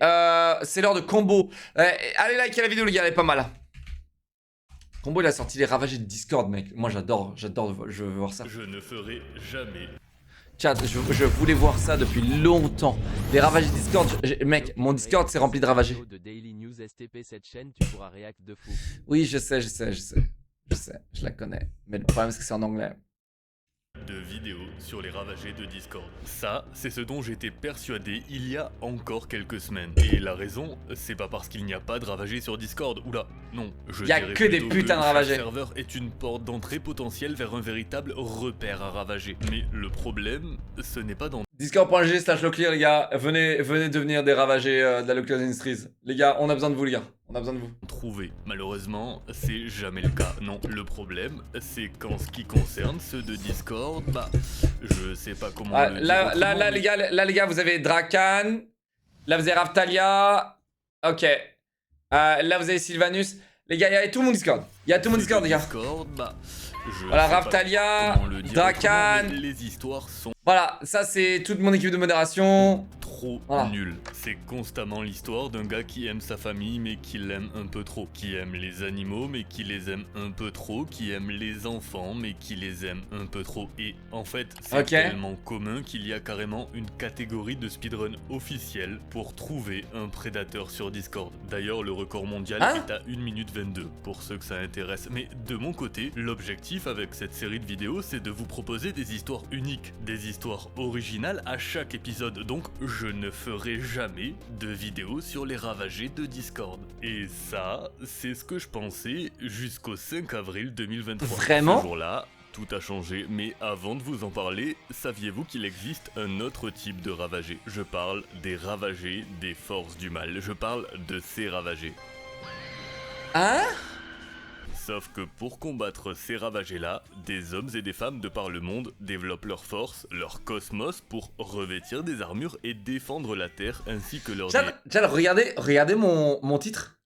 C'est l'heure de Combo. Allez likez la vidéo les gars, elle est pas mal. Combo il a sorti les ravagés de Discord mec. Moi j'adore, je veux voir ça. Je ne ferai jamais. Chat, je voulais voir ça depuis longtemps. Les ravagés de Discord, mec, mon Discord c'est rempli de ravagés. De Daily News STP cette chaîne, tu pourras react de fou. Oui je sais, je la connais. Mais le problème c'est que c'est en anglais. De vidéos sur les ravagés de Discord. Ça, c'est ce dont j'étais persuadé il y a encore quelques semaines. Et la raison, c'est pas parce qu'il n'y a pas de ravagés sur Discord. Oula, non. Y a que des putains de ravagés. Le serveur est une porte d'entrée potentielle vers un véritable repère à ravager. Mais le problème, ce n'est pas dans Discord.gg/loclear les gars, venez devenir des ravagés de la Loclear Industries. Les gars, on a besoin de vous les gars, on a besoin de vous. trouver. Malheureusement, c'est jamais le cas. Non, le problème, c'est qu'en ce qui concerne ceux de Discord, bah, je sais pas comment le dire autrement, là les gars, vous avez Drakan, là vous avez Raftalia, ok. Là vous avez Sylvanus. Les gars, il y a tout mon Discord. Il y a tout mon Discord les gars. Discord, bah, Voilà, Raftalia, Drakan. Les histoires sont Voilà, ça c'est toute mon équipe de modération. trop Voilà. nul. C'est constamment l'histoire d'un gars qui aime sa famille mais qui l'aime un peu trop. Qui aime les animaux mais qui les aime un peu trop. Qui aime les enfants mais qui les aime un peu trop. Et en fait, c'est tellement commun qu'il y a carrément une catégorie de speedrun officielle pour trouver un prédateur sur Discord. D'ailleurs, le record mondial est à 1 minute 22 pour ceux que ça intéresse. Mais de mon côté, l'objectif avec cette série de vidéos, c'est de vous proposer des histoires uniques, des histoires originales à chaque épisode. Donc, je ne ferai jamais de vidéos sur les ravagés de Discord. Et ça, c'est ce que je pensais jusqu'au 5 avril 2023. Vraiment ? Ce jour-là, tout a changé, mais avant de vous en parler, saviez-vous qu'il existe un autre type de ravagés? Je parle des ravagés des forces du mal. Je parle de ces ravagés. Hein? Sauf que pour combattre ces ravagés-là, des hommes et des femmes de par le monde développent leur force, leur cosmos pour revêtir des armures et défendre la Terre ainsi que leur Chat, regardez mon titre.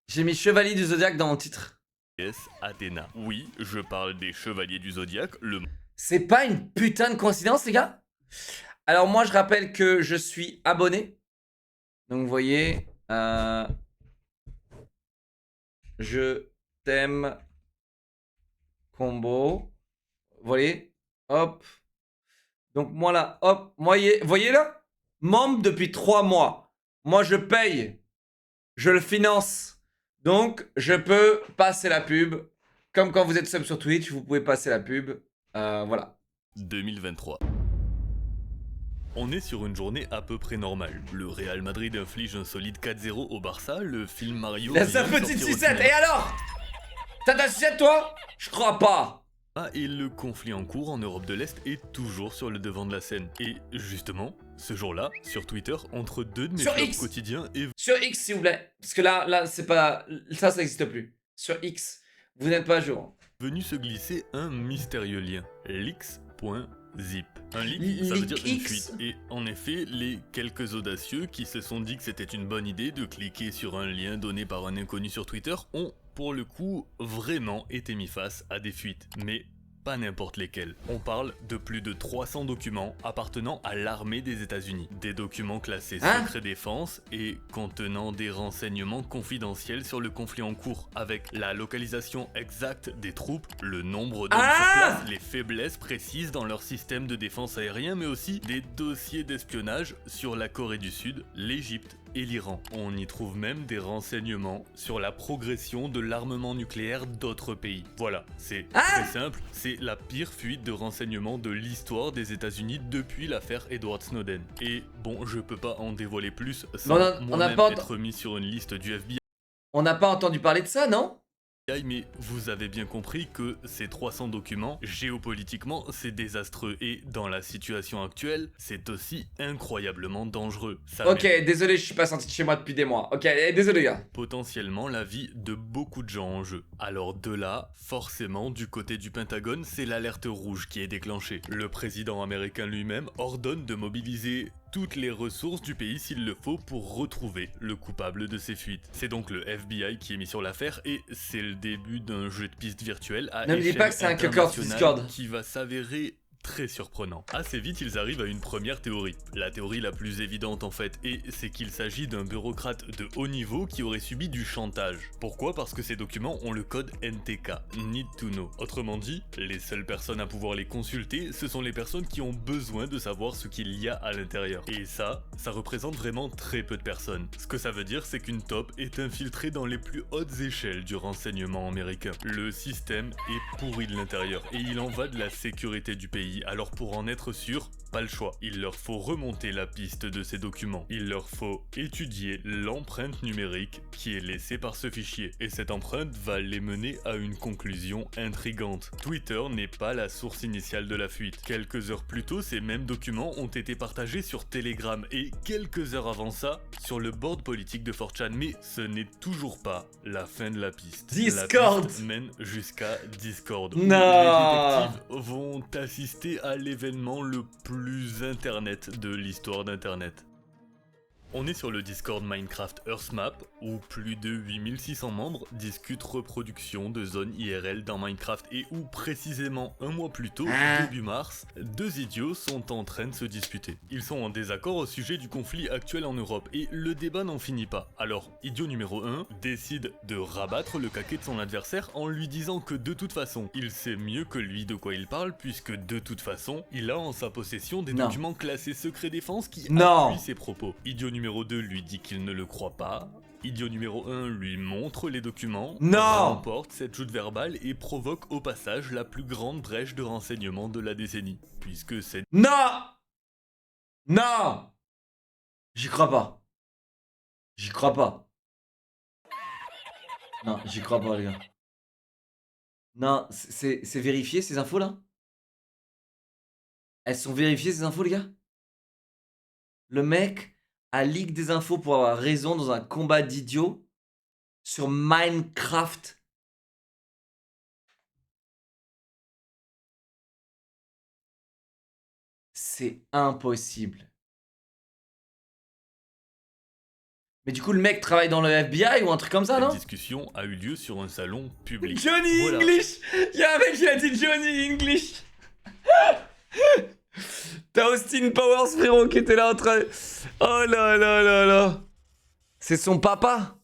J'ai mis Chevalier du Zodiaque dans mon titre. déesse Athéna. Oui, je parle des chevaliers du Zodiaque, C'est pas une putain de coïncidence les gars? Alors moi je rappelle que je suis abonné. Donc vous voyez, je t'aime combo. Vous voyez, hop. Donc moi là, hop, voyez là, membre depuis 3 mois. Moi je paye, je le finance. Donc je peux passer la pub. Comme quand vous êtes sub sur Twitch, vous pouvez passer la pub. Voilà. 2023. On est sur une journée à peu près normale. Le Real Madrid inflige un solide 4-0 au Barça, le film Mario... La sa petite sucette, et alors? T'as ta sucette toi? Je crois pas. Et le conflit en cours en Europe de l'Est est toujours sur le devant de la scène. Et justement, ce jour-là, sur Twitter, entre deux de mes flops quotidiens et... Sur X s'il vous plaît, parce que là c'est pas... Ça n'existe plus. Sur X, vous n'êtes pas à jour. Venu se glisser un mystérieux lien, leaks.zip. Un leak, ça veut dire une fuite. Et en effet, les quelques audacieux qui se sont dit que c'était une bonne idée de cliquer sur un lien donné par un inconnu sur Twitter ont, pour le coup, vraiment été mis face à des fuites. Mais pas n'importe lesquels. On parle de plus de 300 documents appartenant à l'armée des États-Unis. Des documents classés secret défense et contenant des renseignements confidentiels sur le conflit en cours, avec la localisation exacte des troupes, le nombre d'hommes sur place, les faiblesses précises dans leur système de défense aérien, mais aussi des dossiers d'espionnage sur la Corée du Sud, l'Égypte et l'Iran. On y trouve même des renseignements sur la progression de l'armement nucléaire d'autres pays. Voilà, c'est très simple, c'est la pire fuite de renseignements de l'histoire des États-Unis depuis l'affaire Edward Snowden. Et bon, je peux pas en dévoiler plus sans moi-même être mis sur une liste du FBI. On n'a pas entendu parler de ça, non? Mais vous avez bien compris que ces 300 documents, géopolitiquement, c'est désastreux. Et dans la situation actuelle, c'est aussi incroyablement dangereux. Ok, désolé, je suis pas sorti de chez moi depuis des mois. Ok, désolé gars. Potentiellement la vie de beaucoup de gens en jeu. Alors de là, forcément, du côté du Pentagone, c'est l'alerte rouge qui est déclenchée. Le président américain lui-même ordonne de mobiliser toutes les ressources du pays s'il le faut pour retrouver le coupable de ces fuites. C'est donc le FBI qui est mis sur l'affaire et c'est le début d'un jeu de piste virtuelle à échelle internationale qui va s'avérer très surprenant. Assez vite, ils arrivent à une première théorie. La théorie la plus évidente en fait, et c'est qu'il s'agit d'un bureaucrate de haut niveau qui aurait subi du chantage. Pourquoi? Parce que ces documents ont le code NTK, Need to Know. Autrement dit, les seules personnes à pouvoir les consulter, ce sont les personnes qui ont besoin de savoir ce qu'il y a à l'intérieur. Et ça représente vraiment très peu de personnes. Ce que ça veut dire, c'est qu'une top est infiltrée dans les plus hautes échelles du renseignement américain. Le système est pourri de l'intérieur, et il en va de la sécurité du pays. Alors pour en être sûr, pas le choix. Il leur faut remonter la piste de ces documents. Il leur faut étudier l'empreinte numérique qui est laissée par ce fichier. Et cette empreinte va les mener à une conclusion intrigante. Twitter n'est pas la source initiale de la fuite. Quelques heures plus tôt, ces mêmes documents ont été partagés sur Telegram et quelques heures avant ça, sur le board politique de 4chan. Mais ce n'est toujours pas la fin de la piste. Discord! La piste mène jusqu'à Discord. Non. Où les détectives vont assister à l'événement le plus internet de l'histoire d'internet. On est sur le Discord Minecraft Earthmap où plus de 8600 membres discutent reproduction de zones IRL dans Minecraft et où précisément un mois plus tôt, début mars, deux idiots sont en train de se disputer. Ils sont en désaccord au sujet du conflit actuel en Europe et le débat n'en finit pas. Alors, idiot numéro 1 décide de rabattre le caquet de son adversaire en lui disant que de toute façon, il sait mieux que lui de quoi il parle puisque de toute façon, il a en sa possession des documents classés secret défense qui appuient ses propos. Idiot numéro 2 lui dit qu'il ne le croit pas. Idiot numéro 1 lui montre les documents, remporte cette joute verbale et provoque au passage la plus grande brèche de renseignement de la décennie. Puisque c'est... Non! Non! J'y crois pas. J'y crois pas. Non, j'y crois pas, les gars. Non, c'est vérifié ces infos là? Elles sont vérifiées ces infos, les gars? Le mec a leak des infos pour avoir raison dans un combat d'idiots sur Minecraft. C'est impossible. Mais du coup, le mec travaille dans le FBI ou un truc comme ça, non? Cette discussion a eu lieu sur un salon public. Johnny English! Y'a un mec qui a dit Johnny English! T'as Austin Powers, frérot, qui était là en train... Oh là là là là! C'est son papa?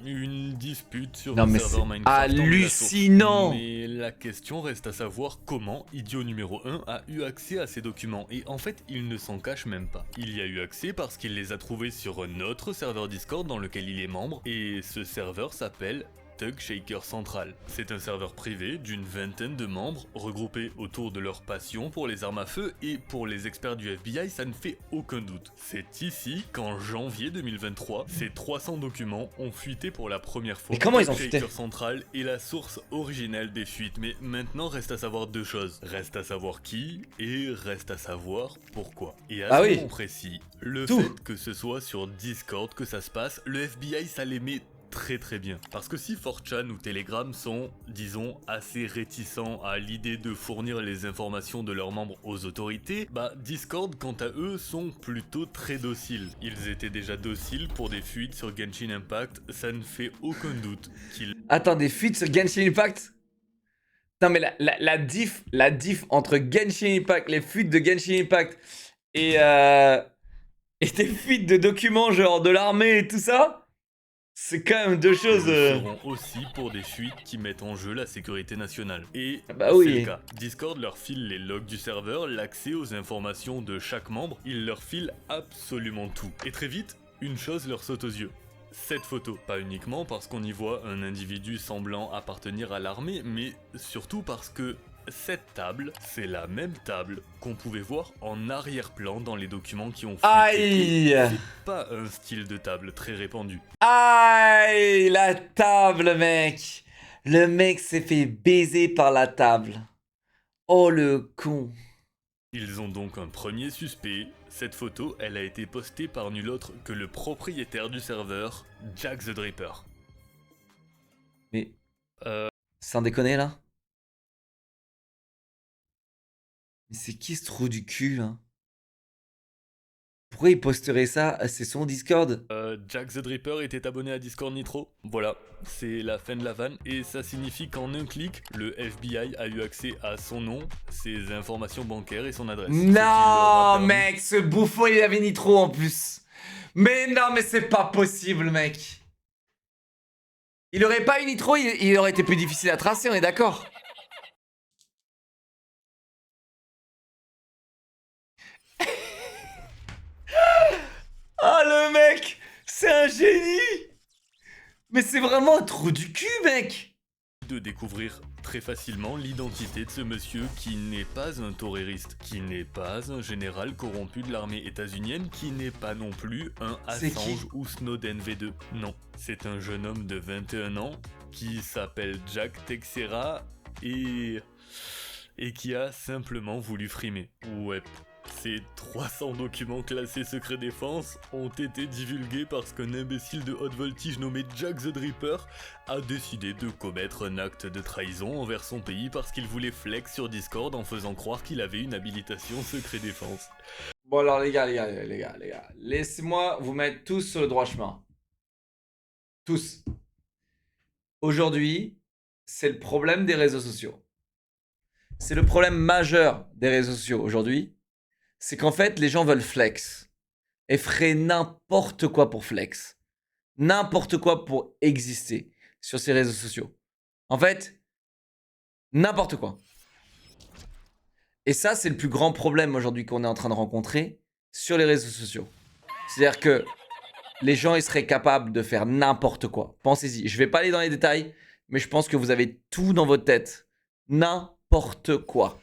Une dispute sur non, le mais serveur c'est Minecraft. hallucinant! Mais la question reste à savoir comment idiot numéro 1 a eu accès à ces documents. Et en fait, il ne s'en cache même pas. Il y a eu accès parce qu'il les a trouvés sur un autre serveur Discord dans lequel il est membre. Et ce serveur s'appelle Thug Shaker Central. C'est un serveur privé d'une vingtaine de membres regroupés autour de leur passion pour les armes à feu et pour les experts du FBI, ça ne fait aucun doute. C'est ici qu'en janvier 2023, ces 300 documents ont fuité pour la première fois. Mais comment ils ont fuité? Shaker Central est la source originelle des fuites, mais maintenant reste à savoir deux choses. Reste à savoir qui et reste à savoir pourquoi. Et à ce moment précis, le fait que ce soit sur Discord que ça se passe, le FBI ça les met très bien. Parce que si 4chan ou Telegram sont, disons, assez réticents à l'idée de fournir les informations de leurs membres aux autorités, bah Discord, quant à eux, sont plutôt très dociles. Ils étaient déjà dociles pour des fuites sur Genshin Impact, ça ne fait aucun doute qu'ils... Attends, des fuites sur Genshin Impact? Non mais la diff entre Genshin Impact, les fuites de Genshin Impact et des fuites de documents genre de l'armée et tout ça, c'est quand même deux choses... Ils le feront aussi pour des fuites qui mettent en jeu la sécurité nationale. Et bah c'est oui. le cas. Discord leur file les logs du serveur, l'accès aux informations de chaque membre, il leur file absolument tout. Et très vite, une chose leur saute aux yeux. Cette photo, pas uniquement parce qu'on y voit un individu semblant appartenir à l'armée, mais surtout parce que cette table, c'est la même table qu'on pouvait voir en arrière-plan dans les documents qui ont fuité. Aïe! C'est pas un style de table très répandu. Aïe! La table, mec! Le mec s'est fait baiser par la table. Oh le con! Ils ont donc un premier suspect. Cette photo, elle a été postée par nul autre que le propriétaire du serveur, Jack the Dripper. Mais... sans déconner, là? Mais c'est qui ce trou du cul, là? Pourquoi il posterait ça? C'est son Discord? Jack the Dripper était abonné à Discord Nitro. Voilà, c'est la fin de la vanne et ça signifie qu'en un clic, le FBI a eu accès à son nom, ses informations bancaires et son adresse. Non, mec, ce bouffon, il avait Nitro en plus. Mais non, mais c'est pas possible, mec. Il aurait pas eu Nitro, il aurait été plus difficile à tracer, on est d'accord. Ah, le mec, c'est un génie. Mais c'est vraiment un trou du cul, mec. De découvrir très facilement l'identité de ce monsieur qui n'est pas un torériste, qui n'est pas un général corrompu de l'armée états-unienne, qui n'est pas non plus un Assange ou Snowden V2. Non, c'est un jeune homme de 21 ans qui s'appelle Jack Teixeira et qui a simplement voulu frimer. Ouais. Ces 300 documents classés secret défense ont été divulgués parce qu'un imbécile de haute voltige nommé Jack the Dripper a décidé de commettre un acte de trahison envers son pays parce qu'il voulait flex sur Discord en faisant croire qu'il avait une habilitation secret défense. Bon alors les gars, laissez-moi vous mettre tous sur le droit chemin. Tous. Aujourd'hui, c'est le problème des réseaux sociaux. C'est le problème majeur des réseaux sociaux aujourd'hui. C'est qu'en fait, les gens veulent flex. Et feraient n'importe quoi pour flex. N'importe quoi pour exister sur ces réseaux sociaux. En fait, n'importe quoi. Et ça, c'est le plus grand problème aujourd'hui qu'on est en train de rencontrer sur les réseaux sociaux. C'est-à-dire que les gens, ils seraient capables de faire n'importe quoi. Pensez-y. Je vais pas aller dans les détails, mais je pense que vous avez tout dans votre tête. N'importe quoi.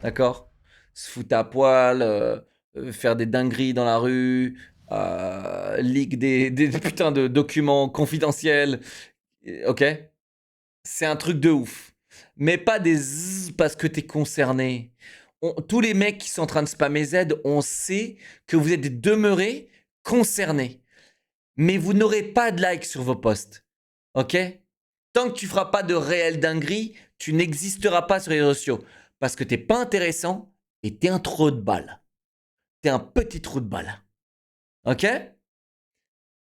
D'accord ? Se foutre à poil, faire des dingueries dans la rue, leak des putains de documents confidentiels, ok? C'est un truc de ouf. Mais pas des zzz parce que t'es concerné. Tous les mecs qui sont en train de spammer Z, on sait que vous êtes des demeurés concernés. Mais vous n'aurez pas de like sur vos posts, ok? Tant que tu feras pas de réelle dinguerie, tu n'existeras pas sur les réseaux sociaux. Parce que t'es pas intéressant. Et t'es un trou de balle. T'es un petit trou de balle. Ok?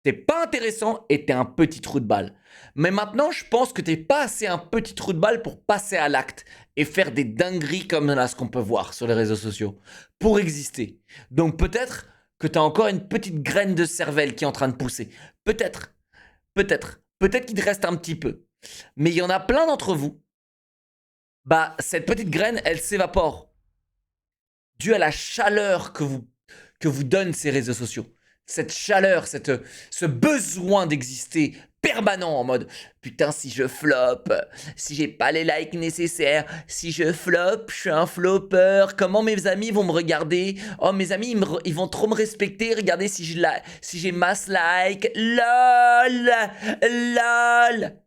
T'es pas intéressant et t'es un petit trou de balle. Mais maintenant, je pense que t'es pas assez un petit trou de balle pour passer à l'acte et faire des dingueries comme là ce qu'on peut voir sur les réseaux sociaux. Pour exister. Donc peut-être que t'as encore une petite graine de cervelle qui est en train de pousser. Peut-être. Peut-être qu'il te reste un petit peu. Mais il y en a plein d'entre vous. Bah, cette petite graine, elle s'évapore. Dû à la chaleur que vous donnent ces réseaux sociaux. Cette chaleur, ce besoin d'exister permanent en mode « Putain, si je flop, si j'ai pas les likes nécessaires, si je flop, je suis un flopper, comment mes amis vont me regarder? Oh, mes amis, ils vont trop me respecter, regardez si j'ai masse like, lol, lol !»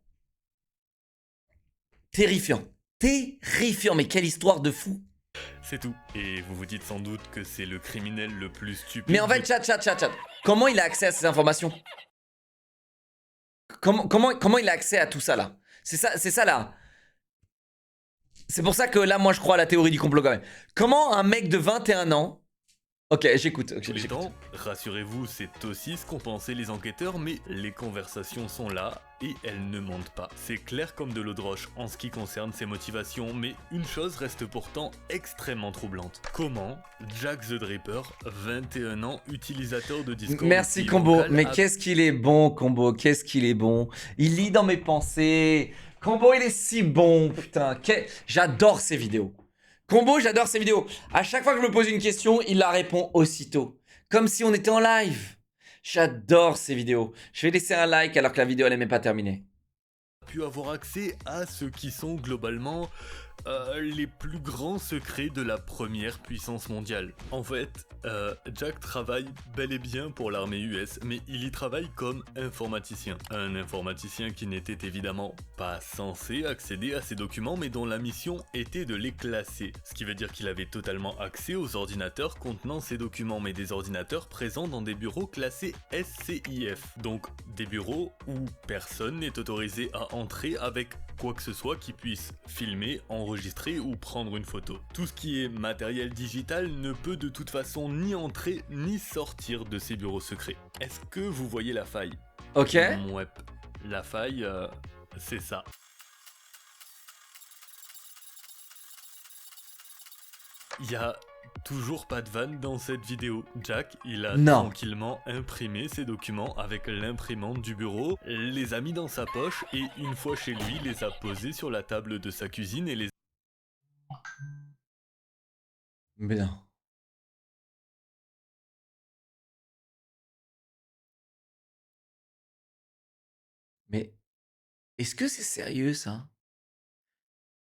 Terrifiant, mais quelle histoire de fou! C'est tout. Et vous vous dites sans doute que c'est le criminel le plus stupide. Mais en fait, chat. Comment il a accès à ces informations? Comment il a accès à tout ça là? C'est ça là. C'est pour ça que là, moi, je crois à la théorie du complot quand même. Comment un mec de 21 ans... Ok, j'écoute. Rassurez-vous, c'est aussi ce qu'ont pensé les enquêteurs, mais les conversations sont là et elles ne mentent pas. C'est clair comme de l'eau de roche en ce qui concerne ses motivations, mais une chose reste pourtant extrêmement troublante. Comment Jack the Dripper, 21 ans, utilisateur de Discord... Merci Combo, mais qu'est-ce qu'il est bon Combo, qu'est-ce qu'il est bon. Il lit dans mes pensées. Combo, il est si bon, putain. J'adore ses vidéos. Combo, j'adore ses vidéos. À chaque fois que je me pose une question, il la répond aussitôt. Comme si on était en live. J'adore ses vidéos. Je vais laisser un like alors que la vidéo elle n'est même pas terminée. Pu avoir accès à ce qui sont globalement les plus grands secrets de la première puissance mondiale. En fait, Jack travaille bel et bien pour l'armée US, mais il y travaille comme informaticien. Un informaticien qui n'était évidemment pas censé accéder à ces documents, mais dont la mission était de les classer. Ce qui veut dire qu'il avait totalement accès aux ordinateurs contenant ces documents, mais des ordinateurs présents dans des bureaux classés SCIF. Donc des bureaux où personne n'est autorisé à entrer avec quoi que ce soit qui puisse filmer, enregistrer ou prendre une photo. Tout ce qui est matériel digital ne peut de toute façon ni entrer ni sortir de ces bureaux secrets. Est-ce que vous voyez la faille? Ok. Ouais, la faille, c'est ça. Il y a toujours pas de vanne dans cette vidéo. Jack, il a tranquillement imprimé ses documents avec l'imprimante du bureau, les a mis dans sa poche et une fois chez lui, les a posés sur la table de sa cuisine et les... Mais non. Mais est-ce que c'est sérieux ça?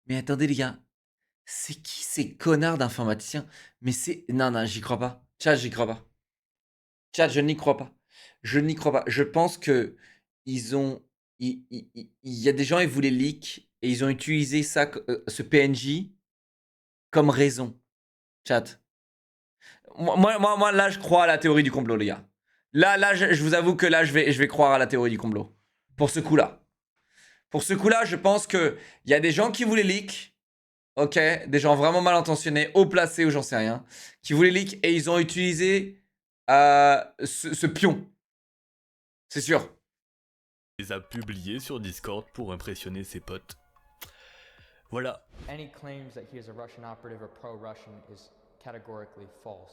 Mais attendez les gars, c'est qui ces connards d'informaticiens? Mais c'est... Non, non, j'y crois pas. Chat, j'y crois pas. Chat, je n'y crois pas. Je n'y crois pas. Je pense que ils ont... Il y a des gens, ils voulaient leak et ils ont utilisé ça, ce PNJ comme raison. Chat. Moi, là, je crois à la théorie du complot, les gars. Là, je vous avoue que là, je vais croire à la théorie du complot. Pour ce coup-là. Pour ce coup-là, je pense qu'il y a des gens qui voulaient leak. Ok, des gens vraiment mal intentionnés, haut placés ou j'en sais rien, qui voulaient leak et ils ont utilisé ce pion. C'est sûr. Les a publiés sur Discord pour impressionner ses potes. Voilà. Any claims that he is a Russian operative or pro-Russian is categorically false.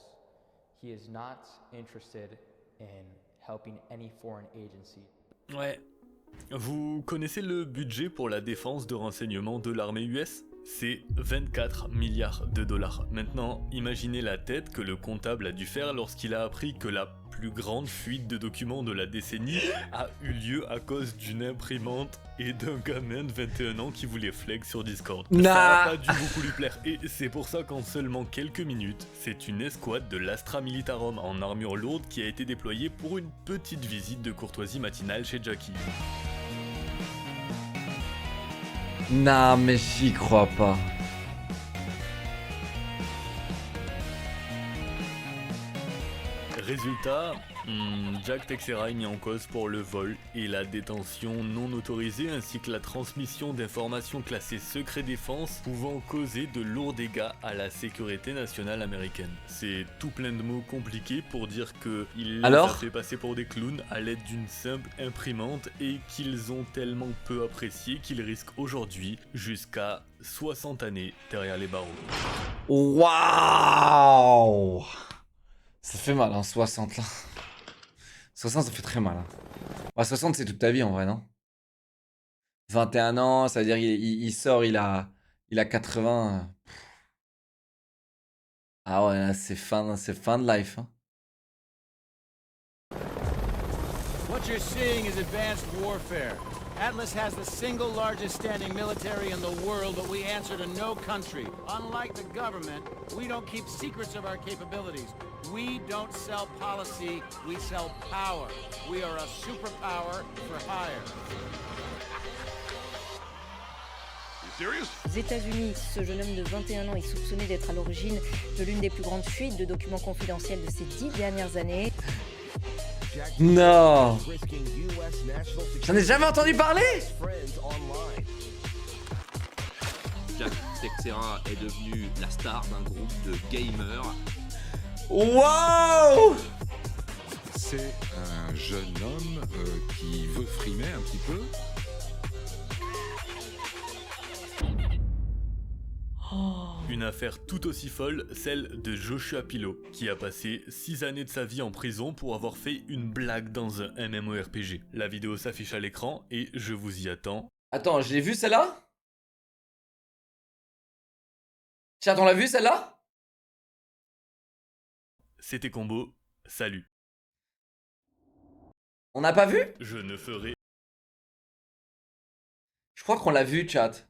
He is not interested in helping any foreign agency. Ouais. Vous connaissez le budget pour la défense de renseignement de l'armée US? C'est 24 milliards de dollars. Maintenant, imaginez la tête que le comptable a dû faire lorsqu'il a appris que la plus grande fuite de documents de la décennie a eu lieu à cause d'une imprimante et d'un gamin de 21 ans qui voulait flex sur Discord. Ça n'a pas dû beaucoup lui plaire et c'est pour ça qu'en seulement quelques minutes, c'est une escouade de l'Astra Militarum en armure lourde qui a été déployée pour une petite visite de courtoisie matinale chez Jackie. Non, mais j'y crois pas. Résultat, Jack Texera est mis en cause pour le vol et la détention non autorisée ainsi que la transmission d'informations classées secret défense pouvant causer de lourds dégâts à la sécurité nationale américaine. C'est tout plein de mots compliqués pour dire qu'il les a fait passer pour des clowns à l'aide d'une simple imprimante et qu'ils ont tellement peu apprécié qu'ils risquent aujourd'hui jusqu'à 60 années derrière les barreaux. Waouh! Ça fait mal, hein, 60 là. 60, ça fait très mal. Hein. Bah, 60, c'est toute ta vie en vrai, non? 21 ans, ça veut dire qu'il sort, il a 80. Ah ouais, là, c'est fin de life. Hein. What you're seeing is advanced warfare. Atlas has the single largest standing military in the world, but we answer to no country. Unlike the government, we don't keep secrets of our capabilities. We don't sell policy, we sell power. We are a superpower for hire. Aux États-Unis, ce jeune homme de 21 ans est soupçonné d'être à l'origine de l'une des plus grandes fuites de documents confidentiels de ces 10 dernières années. Non! J'en ai jamais entendu parler! Jack Texera est devenu la star d'un groupe de gamers. Wow! C'est un jeune homme qui veut frimer un petit peu. Une affaire tout aussi folle, celle de Joshua Pillow, qui a passé 6 années de sa vie en prison pour avoir fait une blague dans un MMORPG. La vidéo s'affiche à l'écran et je vous y attends. Attends, je l'ai vu celle-là? Chat, on l'a vu celle-là? C'était Combo, salut. On n'a pas vu? Je ne ferai... Je crois qu'on l'a vu, chat.